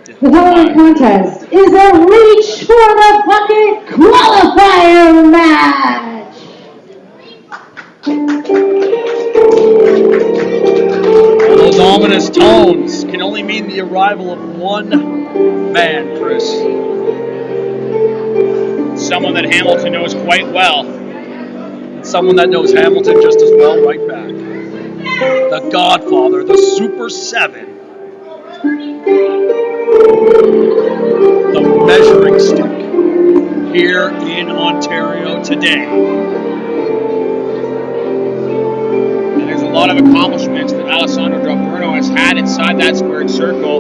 The following contest is a reach for the bucket qualifier match. Those ominous tones can only mean the arrival of one man, Chris. Someone that Hamilton knows quite well. And someone that knows Hamilton just as well right back. The Godfather, the Super 7. The measuring stick here in Ontario today. And there's a lot of accomplishments that Alessandro Del Bruno has had inside that squared circle.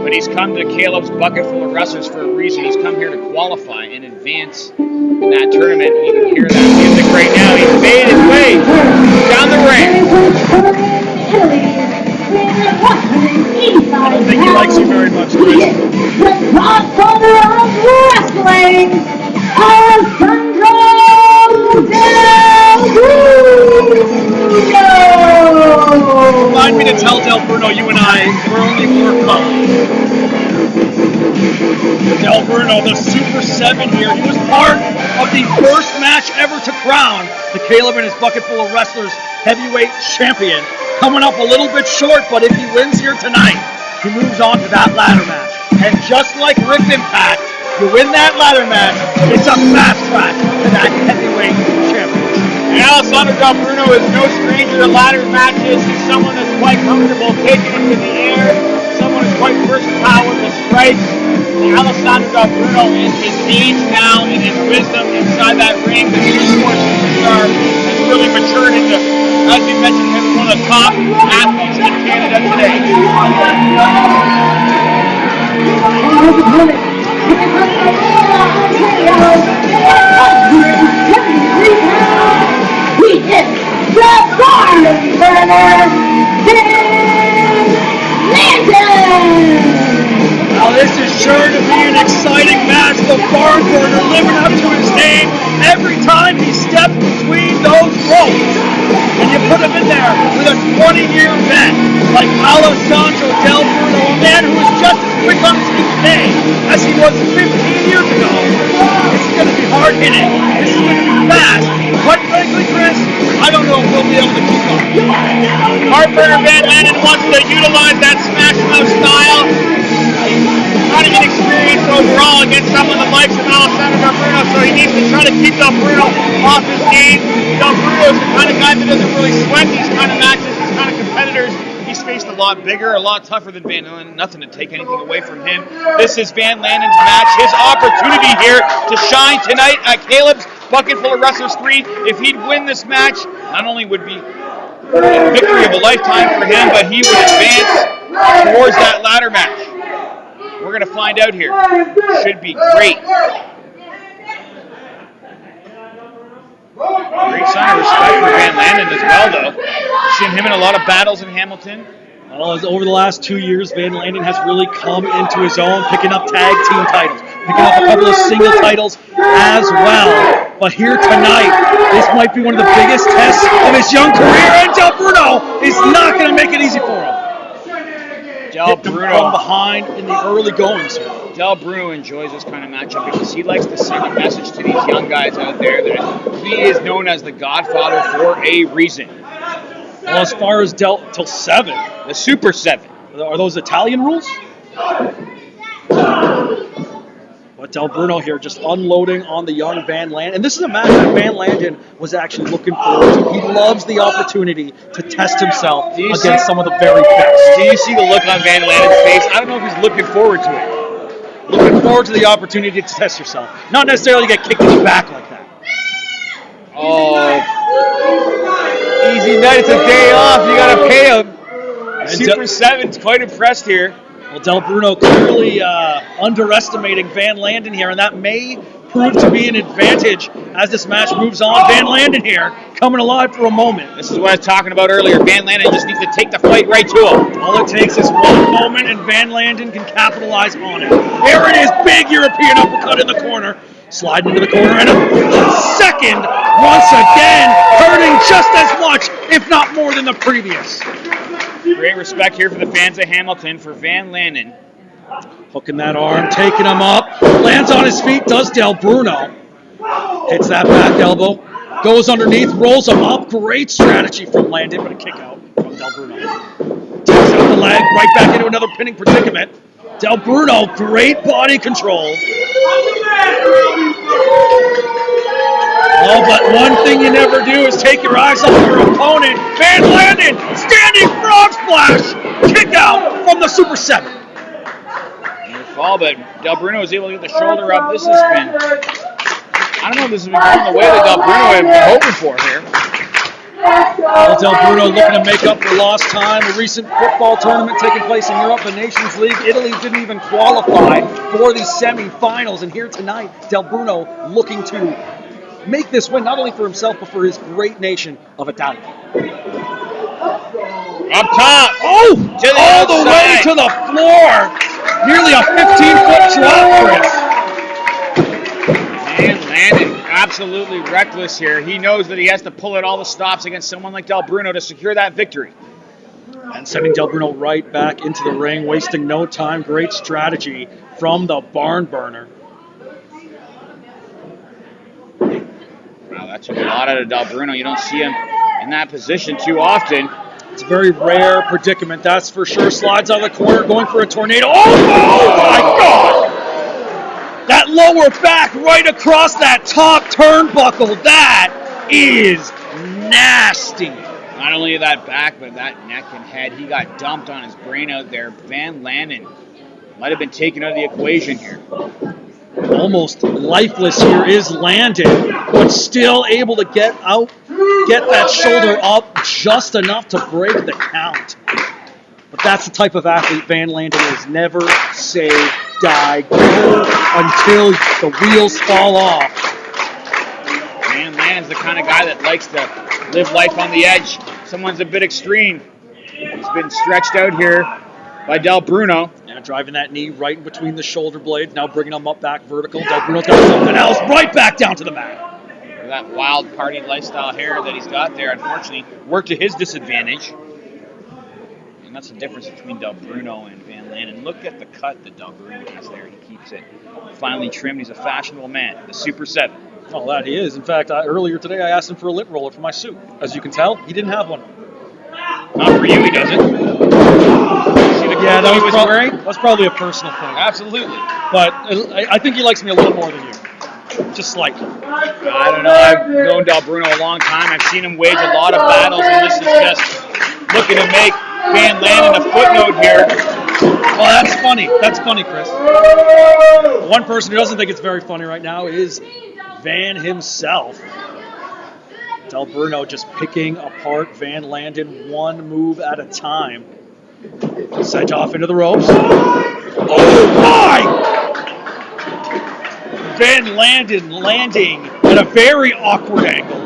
But he's come to Caleb's bucket full of wrestlers for a reason. He's come here to qualify and advance in that tournament. And you can hear that music right now. He's made his way down the ring. I don't think he likes you very much, Chris. The Godfather of Wrestling, Alessandro Del Bruno! Remind me to tell Del Bruno you and I were only more colleagues. Del Bruno, the Super 7 here. He was part of the first match ever to crown the Caleb and his bucket full of wrestlers heavyweight champion. Coming up a little bit short, but if he wins here tonight, he moves on to that ladder match. And just like Rick Impact, you win that ladder match, it's a fast track to that heavyweight championship. And Alessandro Del Bruno is no stranger to ladder matches. He's someone that's quite comfortable taking it to the air, someone who's quite versatile with the strikes. And Alessandro Del Bruno, in his age now and his wisdom inside that ring, the two-sport superstar has really matured into, as we mentioned, him one of the top athletes in Canada today. He is the barn burner, Landon! Now this is sure to be an exciting match. The barn burner living up to his name every time he steps between those ropes. And you put him in there with a 20-year vet like Alessandro Del Bruno, a man who is just as quick on his feet today as he was 15 years ago. This is going to be hard hitting. This is going to be fast. Quite frankly, Chris, I don't know if we'll be able to keep up. Heartburner Van Landon wants to utilize that smash mouth style. Not an experience overall against someone the likes of Alessandro Del Bruno, so he needs to try to keep Del Bruno off his game. Del Bruno is the kind of guy that doesn't really sweat these kind of matches, these kind of competitors. He's faced a lot bigger, a lot tougher than Van Landon. Nothing to take anything away from him. This is Van Landon's match, his opportunity here to shine tonight at Caleb's Bucket Full of Wrestlers 3. If he'd win this match, not only would be a victory of a lifetime for him, but he would advance towards that ladder match. We're going to find out here. Should be great. Great sign of respect for Van Landon as well, though. We've seen him in a lot of battles in Hamilton. Well, over the last 2 years, Van Landon has really come into his own, picking up tag team titles, picking up a couple of single titles as well. But here tonight, this might be one of the biggest tests of his young career, and Del Bruno is not going to make it easy for him. Del Bruno from behind in the early goings. Del Bruno enjoys this kind of matchup because he likes to send a message to these young guys out there that he is known as the Godfather for a reason. Well, as far as till 7, the Super 7. Are those Italian rules? But Del Bruno here just unloading on the young Van Landon. And this is a match that Van Landon was actually looking forward to. He loves the opportunity to test himself against some of the very best. Do you see the look on Van Landon's face? I don't know if he's looking forward to it. Looking forward to the opportunity to test yourself. Not necessarily get kicked in the back like that. Oh. Easy night. It's a day off. You got to pay him. Super 7's quite impressed here. Well, Del Bruno clearly underestimating Van Landon here, and that may prove to be an advantage as this match moves on. Van Landon here, coming alive for a moment. This is what I was talking about earlier. Van Landon just needs to take the fight right to him. All it takes is one moment, and Van Landon can capitalize on it. There it is, big European uppercut in the corner. Sliding into the corner, and a second, once again, hurting just as much, if not more than the previous. Great respect here for the fans of Hamilton for Van Landon Hooking that arm, taking him up. Lands on his feet, does Del Bruno. Hits that back elbow. Goes underneath, rolls him up. Great strategy from Landon, but a kick out from Del Bruno. Takes out the leg, right back into another pinning predicament. Del Bruno, great body control. Oh, but one thing you never do is take your eyes off your opponent. Van Landon, standing frog splash. Kick out from the Super 7. Fall, but Del Bruno was able to get the shoulder up. This has been, I don't know if this has been going the way that Del Bruno had been hoping for here. Well, Del Bruno looking to make up for lost time. A recent football tournament taking place in Europe, the Nations League. Italy didn't even qualify for the semifinals, and here tonight, Del Bruno looking to make this win, not only for himself, but for his great nation of Italy. Up top. Oh, to the all outside. The way to the floor. Nearly a 15-foot drop, Chris. And Landon absolutely reckless here. He knows that he has to pull out all the stops against someone like Del Bruno to secure that victory. And sending Del Bruno right back into the ring, wasting no time. Great strategy from the barn burner. Wow, that took a lot out of Del Bruno. You don't see him in that position too often. It's a very rare predicament, that's for sure. Slides out of the corner, going for a tornado. Oh my God! That lower back right across that top turnbuckle. That is nasty. Not only that back, but that neck and head. He got dumped on his brain out there. Van Landon might have been taken out of the equation here. Almost lifeless here is Landon, but still able to get that shoulder up just enough to break the count. But that's the type of athlete Van Landon is. Never say die. Go until the wheels fall off. Van Landon's the kind of guy that likes to live life on the edge. Someone's a bit extreme. He's been stretched out here by Del Bruno. Yeah, driving that knee right in between the shoulder blades, now bringing him up back vertical. Del Bruno's got something else, right back down to the mat. That wild party lifestyle hair that he's got there, unfortunately, worked to his disadvantage. And that's the difference between Del Bruno and Van Landon. Look at the cut that Del Bruno has there. He keeps it finely trimmed. He's a fashionable man, the Super 7. Oh, that he is. In fact, earlier today I asked him for a lint roller for my suit. As you can tell, he didn't have one. Not for you, he doesn't. See the Yeah, that he was wearing? That's probably a personal thing. Absolutely. But I think he likes me a little more than you. Just slightly. I don't know. I've known Del Bruno a long time. I've seen him wage a lot of battles, and this is just looking to make Van Landon a footnote here. Well, that's funny. That's funny, Chris. One person who doesn't think it's very funny right now is Van himself. Del Bruno just picking apart Van Landon one move at a time. Sedge off into the ropes. Oh my! Van Landon landing at a very awkward angle.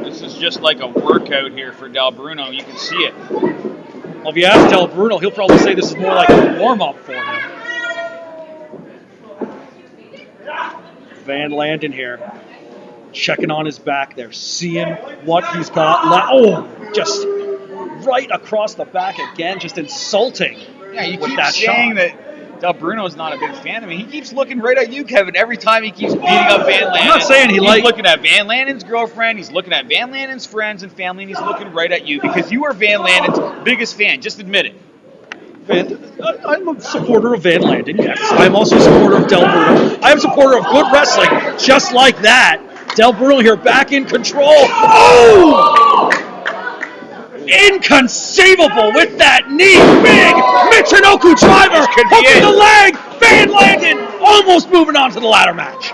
This is just like a workout here for Del Bruno. You can see it. Well, if you ask Del Bruno, he'll probably say this is more like a warm-up for him. Van Landon here, checking on his back there, seeing what he's got. Just right across the back again, just insulting. Yeah, you with keep that saying shot. that Del Bruno's not a big fan of me. He keeps looking right at you, Kevin, every time he keeps beating up Van Landon. I'm not saying he's looking at Van Landon's girlfriend, he's looking at Van Landon's friends and family, and he's looking right at you because you are Van Landon's biggest fan. Just admit it. I'm a supporter of Van Landon, yes. I'm also a supporter of Del Bruno. I am a supporter of good wrestling, just like that. Del Bruno here back in control. Oh! Inconceivable with that knee. Big Michinoku driver. Hooking the leg. Van Landon almost moving on to the ladder match.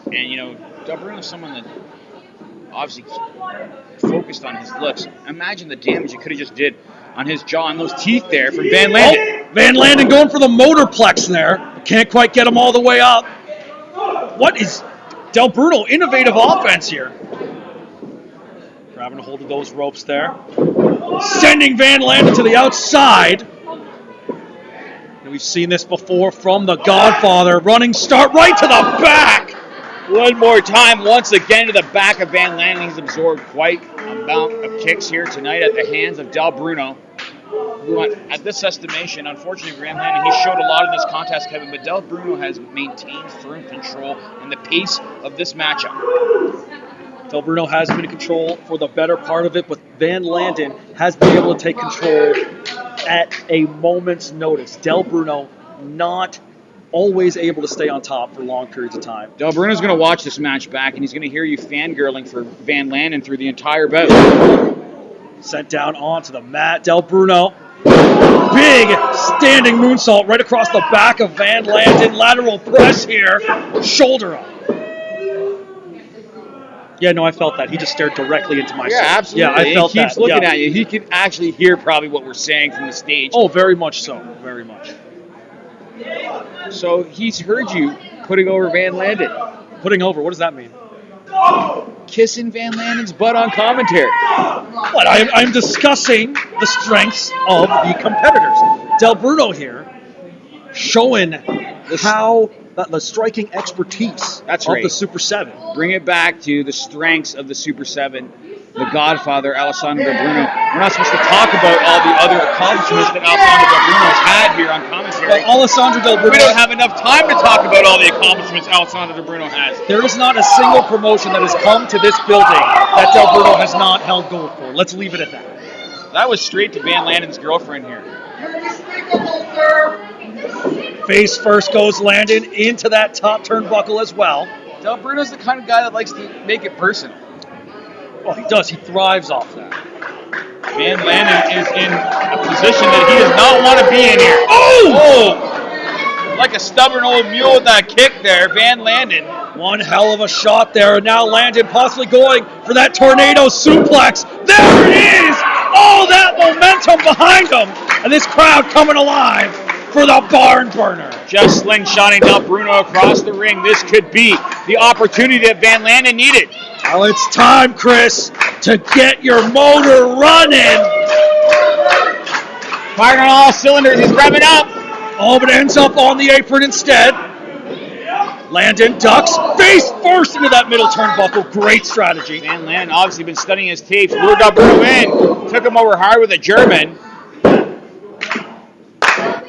And, you know, Del Bruno's someone that obviously focused on his looks. Imagine the damage it could have just did on his jaw and those teeth there from Van Landon. Oh, Van Landon going for the motorplex there. Can't quite get him all the way up. What is Del Bruno? Innovative offense here. Grabbing a hold of those ropes there. Sending Van Landon to the outside. And we've seen this before from the Godfather. Running start right to the back. One more time, once again to the back of Van Landon. He's absorbed quite an amount of kicks here tonight at the hands of Del Bruno. who at this estimation, unfortunately, Van Landon, he showed a lot in this contest, Kevin, but Del Bruno has maintained firm control in the pace of this matchup. Del Bruno has been in control for the better part of it, but Van Landon has been able to take control at a moment's notice. Del Bruno not always able to stay on top for long periods of time. Del Bruno's going to watch this match back, and he's going to hear you fangirling for Van Landon through the entire bout. Sent down onto the mat. Del Bruno, big standing moonsault right across the back of Van Landon. Lateral press here, shoulder up. Yeah, no, I felt that. He just stared directly into my soul. Yeah, absolutely. Yeah, I felt that. He keeps looking at you. He can actually hear probably what we're saying from the stage. Oh, very much so. Very much. So he's heard you putting over Van Landon. Putting over, what does that mean? Kissing Van Landon's butt on commentary. But I'm discussing the strengths of the competitors. Del Bruno here showing how the striking expertise That's of right. the Super 7. Bring it back to the strengths of the Super 7, the Godfather, Alessandro Del Bruno. We're not supposed to talk about all the other accomplishments that Alessandro Del Bruno has had here on commentary. Well, Alessandro Del Bruno, We don't have enough time to talk about all the accomplishments Alessandro Del Bruno has. there is not a single promotion that has come to this building that Del Bruno has not held gold for. Let's leave it at that. That was straight to Van Landon's girlfriend here. Face first goes Landon into that top turnbuckle as well. Del Bruno's the kind of guy that likes to make it personal. Well, he does. He thrives off that. Van Landon is in a position that he does not want to be in here. Oh! Like a stubborn old mule with that kick there, Van Landon. One hell of a shot there. Now Landon possibly going for that tornado suplex. There it is! All that momentum behind him. And this crowd coming alive for the barn burner. Just slingshotting Del Bruno across the ring. This could be the opportunity that Van Landon needed. Well, it's time, Chris, to get your motor running. Firing on all cylinders. He's revving up. Oh, but ends up on the apron instead. Landon ducks face first into that middle turnbuckle. Great strategy. Van Landon obviously been studying his tapes. Lured Del Bruno in. Took him over hard with a German.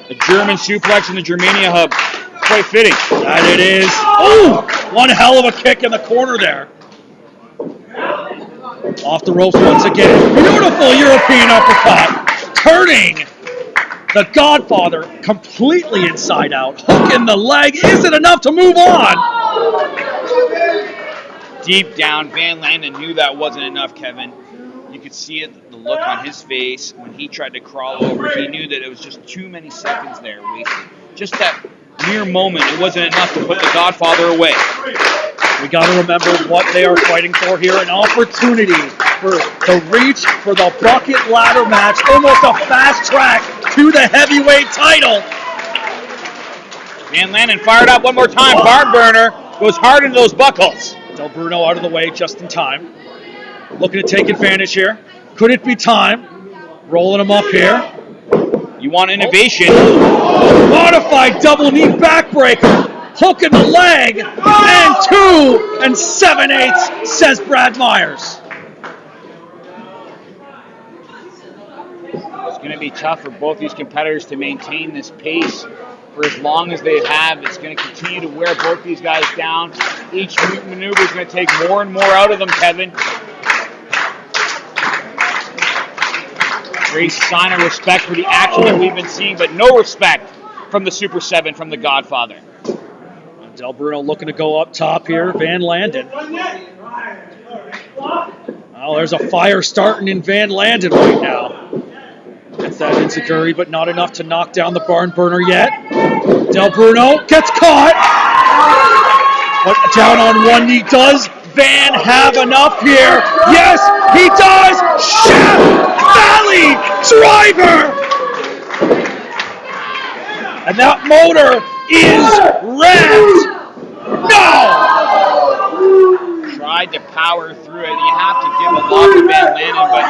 A German suplex in the Germania hub. Quite fitting. That it is. Oh, one hell of a kick in the corner there. Off the ropes once again. Beautiful European uppercut. Turning the Godfather completely inside out. Hook in the leg. Is it enough to move on? Deep down, Van Landon knew that wasn't enough, Kevin. You could see it, the look on his face when he tried to crawl over. He knew that it was just too many seconds there wasted. Just that mere moment, it wasn't enough to put the Godfather away. We got to remember what they are fighting for here. An opportunity for the reach for the bucket ladder match. Almost a fast track to the heavyweight title. Van Landon fired up one more time. Barn burner goes hard into those buckles. Del Bruno out of the way just in time. Looking to take advantage here. Could it be time? Rolling him up here. You want innovation. Modified double knee backbreaker. Hook in the leg. And 2 7/8, says Brad Myers. It's going to be tough for both these competitors to maintain this pace for as long as they have. It's going to continue to wear both these guys down. Each maneuver is going to take more and more out of them, Kevin. Great sign of respect for the action that we've been seeing, but no respect from the Super 7, from the Godfather. Del Bruno looking to go up top here. Van Landon. Oh, there's a fire starting in Van Landon right now. Gets that enziguri, but not enough to knock down the barn burner yet. Del Bruno gets caught. But down on one knee. Does Van have enough here? Yes, he does. Chef Valley driver. And that motor is wrapped. No! Tried to power through it. You have to give a lot to Van Landon, but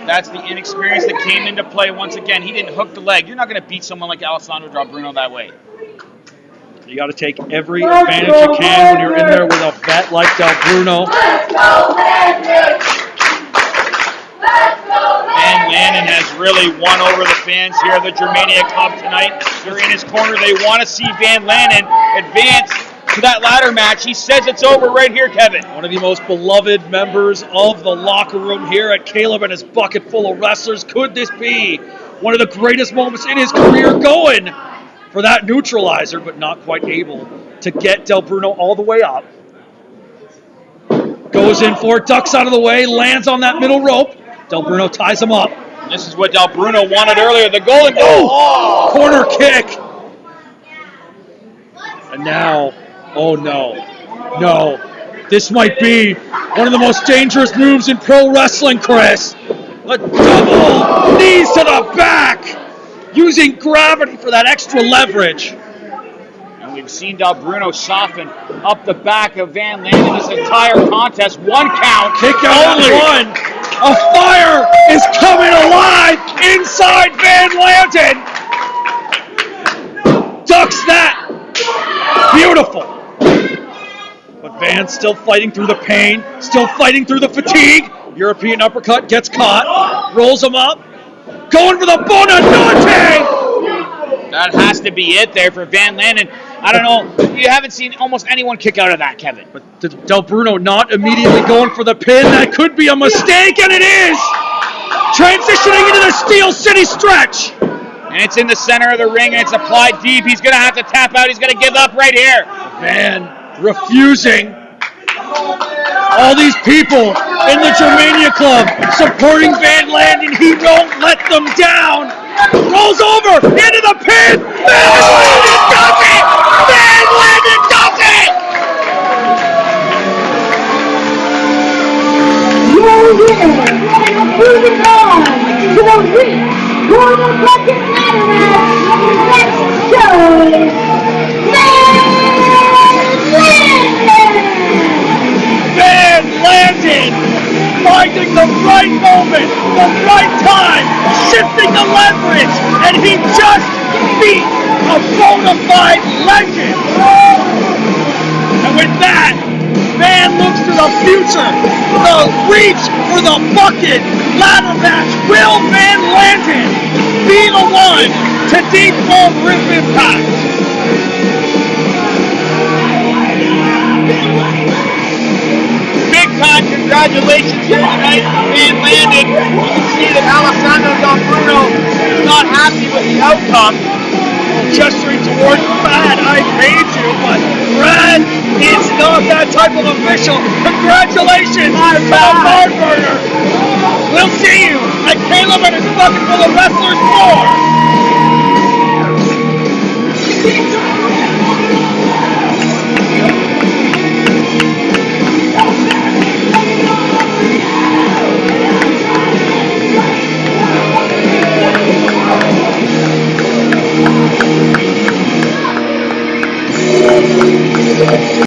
that's the inexperience that came into play once again. He didn't hook the leg. You're not going to beat someone like Alessandro Del Bruno that way. You got to take every advantage you can when you're in there with a vet like Del Bruno. Let's go, Landon! Let's go, Landon! Van Landon has really won over the fans here at the Germania Club tonight. They're in his corner. They want to see Van Landon advance to that ladder match. He says it's over right here, Kevin. One of the most beloved members of the locker room here at Caleb and his bucket full of wrestlers. Could this be one of the greatest moments in his career, going for that neutralizer, but not quite able to get Del Bruno all the way up? Goes in for it, ducks out of the way, lands on that middle rope. Del Bruno ties him up. And this is what Del Bruno wanted earlier. The golden goal. Oh! Corner kick. And now, oh no. No. This might be one of the most dangerous moves in pro wrestling, Chris. A double knees to the back, using gravity for that extra leverage. We've seen Del Bruno soften up the back of Van Landon this entire contest. One count. Kick out only. One. A fire is coming alive inside Van Landon. Ducks that. Beautiful. But Van's still fighting through the pain, still fighting through the fatigue. European uppercut gets caught, rolls him up. Going for the Bonadante. That has to be it there for Van Landon. I don't know. You haven't seen almost anyone kick out of that, Kevin. But Del Bruno not immediately going for the pin. That could be a mistake, and it is! Transitioning into the Steel City stretch. And it's in the center of the ring, and it's applied deep. He's going to have to tap out. He's going to give up right here. Van refusing. All these people in the Germania Club supporting Van Landon. He won't let them down. Rolls over into the pin. Van Landon does it! Van Landon does it! Your winner, moving on to the Reach for the Bucket Ladder match. Next show, Van Landon finding the right moment, the right time, shifting the leverage, and he just beat a bona fide legend. And with that, Van looks to the future, the Reach for the Bucket ladder match. Will Van Landon be the one to dethrone Rip Impact? Big time congratulations here tonight, Van Landon. You can see that Alessandro Del Bruno is not happy with the outcome. Gesturing towards Brad, I paid you, but Brad is not that type of official. Congratulations to the Barn Burner. We'll see you at Caleb and his bucket full of wrestlers more.